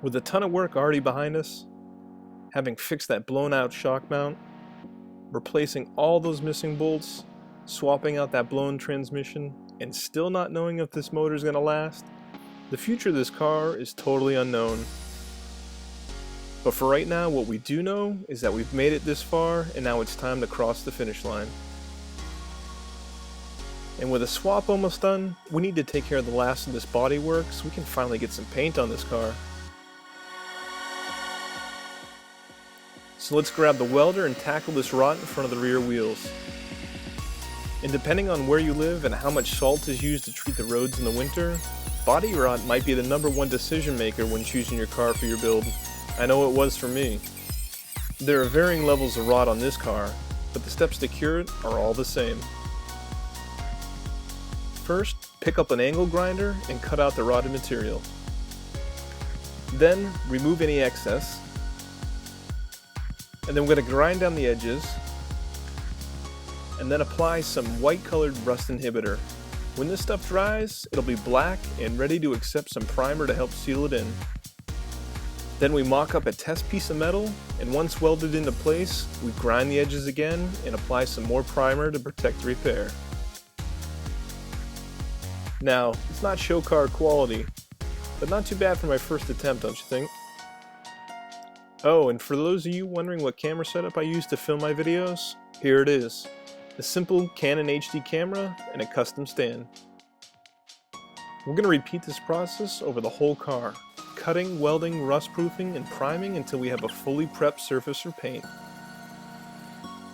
With a ton of work already behind us, having fixed that blown out shock mount, replacing all those missing bolts, swapping out that blown transmission, and still not knowing if this motor is going to last, the future of this car is totally unknown. But for right now, what we do know is that we've made it this far, and now it's time to cross the finish line. And with a swap almost done, we need to take care of the last of this body work so we can finally get some paint on this car. So let's grab the welder and tackle this rot in front of the rear wheels. And depending on where you live and how much salt is used to treat the roads in the winter, body rot might be the #1 decision maker when choosing your car for your build. I know it was for me. There are varying levels of rot on this car, but the steps to cure it are all the same. First, pick up an angle grinder and cut out the rotted material. Then, remove any excess. And then we're going to grind down the edges. And then apply some white colored rust inhibitor. When this stuff dries, it'll be black and ready to accept some primer to help seal it in. Then we mock up a test piece of metal, and once welded into place, we grind the edges again and apply some more primer to protect the repair. Now, it's not show car quality, but not too bad for my first attempt, don't you think? Oh, and for those of you wondering what camera setup I use to film my videos, here it is. A simple Canon HD camera and a custom stand. We're going to repeat this process over the whole car, cutting, welding, rust proofing, and priming until we have a fully prepped surface for paint.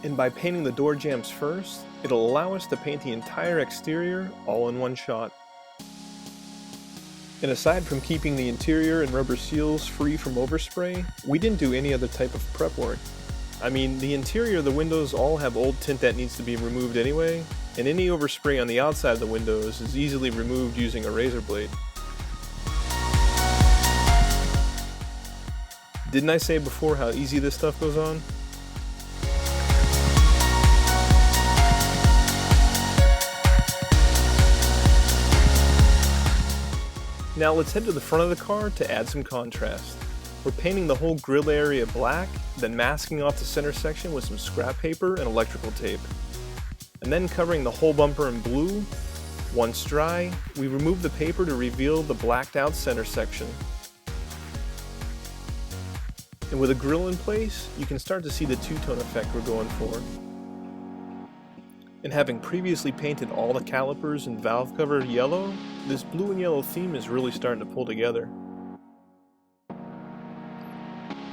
And by painting the door jambs first, it'll allow us to paint the entire exterior all in one shot. And aside from keeping the interior and rubber seals free from overspray, we didn't do any other type of prep work. I mean, the interior of the windows all have old tint that needs to be removed anyway, and any overspray on the outside of the windows is easily removed using a razor blade. Didn't I say before how easy this stuff goes on? Now let's head to the front of the car to add some contrast. We're painting the whole grille area black, then masking off the center section with some scrap paper and electrical tape. And then covering the whole bumper in blue. Once dry, we remove the paper to reveal the blacked out center section. And with a grille in place, you can start to see the two-tone effect we're going for. And having previously painted all the calipers and valve cover yellow, this blue and yellow theme is really starting to pull together.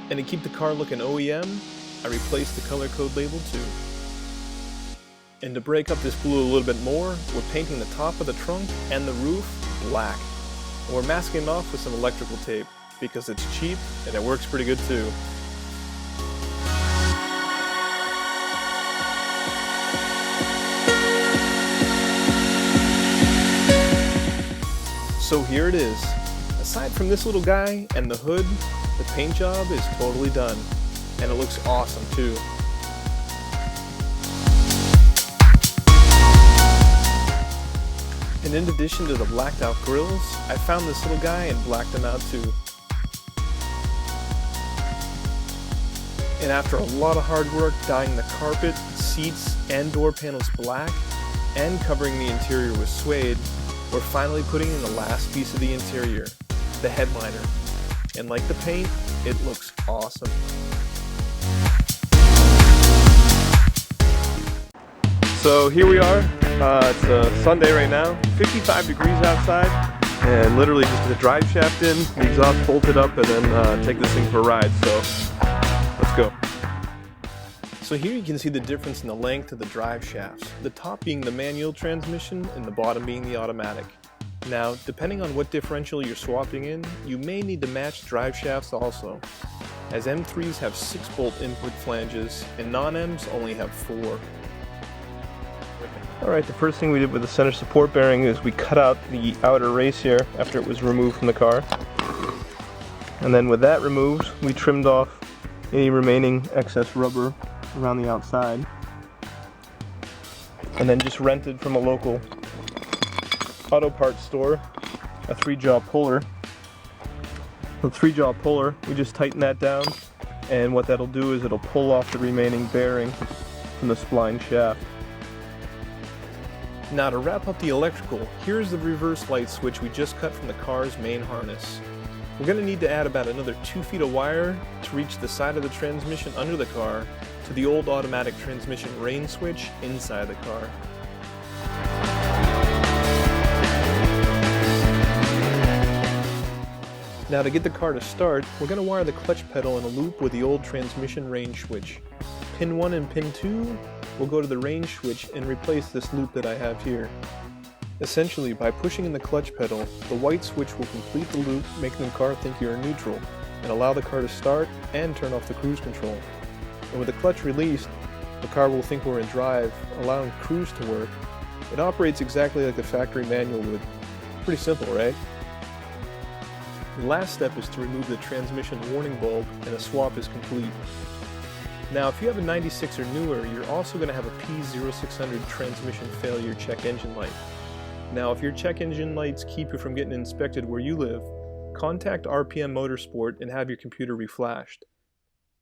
And to keep the car looking OEM, I replaced the color code label too. And to break up this blue a little bit more, we're painting the top of the trunk and the roof black. And we're masking it off with some electrical tape, because it's cheap and it works pretty good too. So here it is. Aside from this little guy and the hood, the paint job is totally done. And it looks awesome too. And in addition to the blacked out grills, I found this little guy and blacked him out too. And after a lot of hard work dyeing the carpet, seats, and door panels black, and covering the interior with suede, we're finally putting in the last piece of the interior, the headliner. And like the paint, it looks awesome. So here we are. It's a Sunday right now, 55 degrees outside, and literally just put the drive shaft in, the exhaust bolted up, and then take this thing for a ride. So let's go. So here you can see the difference in the length of the drive shafts, the top being the manual transmission and the bottom being the automatic. Now, depending on what differential you're swapping in, you may need to match drive shafts also, as M3s have 6-bolt input flanges and non-Ms only have 4. Alright, the first thing we did with the center support bearing is we cut out the outer race here after it was removed from the car. And then with that removed, we trimmed off any remaining excess rubber around the outside. And then just rented from a local auto parts store a 3-jaw puller The 3-jaw puller, we just tighten that down, and what that'll do is it'll pull off the remaining bearing from the spline shaft. Now to wrap up the electrical, here's the reverse light switch we just cut from the car's main harness. We're going to need to add about another 2 feet of wire to reach the side of the transmission under the car to the old automatic transmission rain switch inside the car. Now to get the car to start, we're going to wire the clutch pedal in a loop with the old transmission range switch. Pin 1 and pin 2 will go to the range switch and replace this loop that I have here. Essentially, by pushing in the clutch pedal, the white switch will complete the loop, making the car think you're in neutral, and allow the car to start and turn off the cruise control. And with the clutch released, the car will think we're in drive, allowing cruise to work. It operates exactly like the factory manual would. Pretty simple, right? The last step is to remove the transmission warning bulb, and a swap is complete. Now, if you have a 96 or newer, you're also going to have a P0600 transmission failure check engine light. Now, if your check engine lights keep you from getting inspected where you live, contact RPM Motorsport and have your computer reflashed.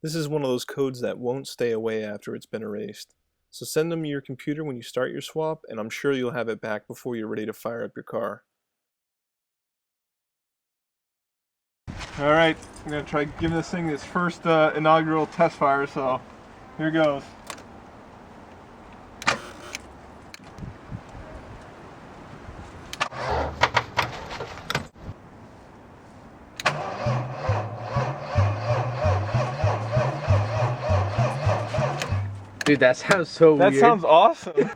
This is one of those codes that won't stay away after it's been erased. So send them your computer when you start your swap, and I'm sure you'll have it back before you're ready to fire up your car. Alright, I'm going to try giving this thing its first inaugural test fire, so here goes. Dude, that sounds so weird. That sounds awesome.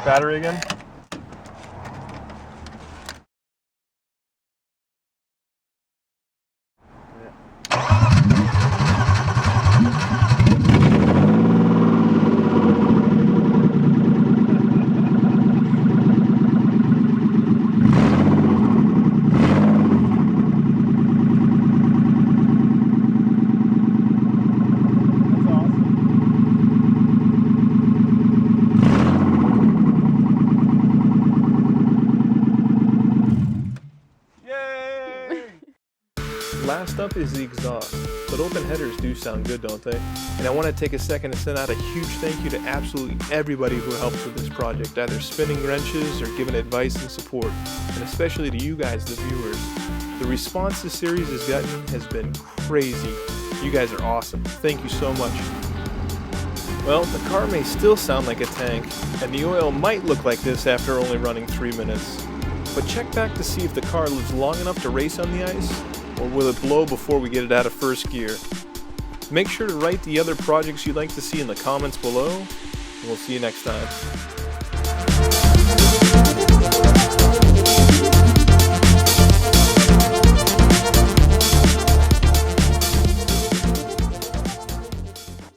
Battery again? Last up is the exhaust, but open headers do sound good, don't they? And I want to take a second to send out a huge thank you to absolutely everybody who helps with this project, either spinning wrenches or giving advice and support, and especially to you guys, the viewers. The response this series has gotten has been crazy. You guys are awesome. Thank you so much. Well, the car may still sound like a tank, and the oil might look like this after only running 3 minutes. But check back to see if the car lives long enough to race on the ice, or will it blow before we get it out of first gear? Make sure to write the other projects you'd like to see in the comments below, and we'll see you next time.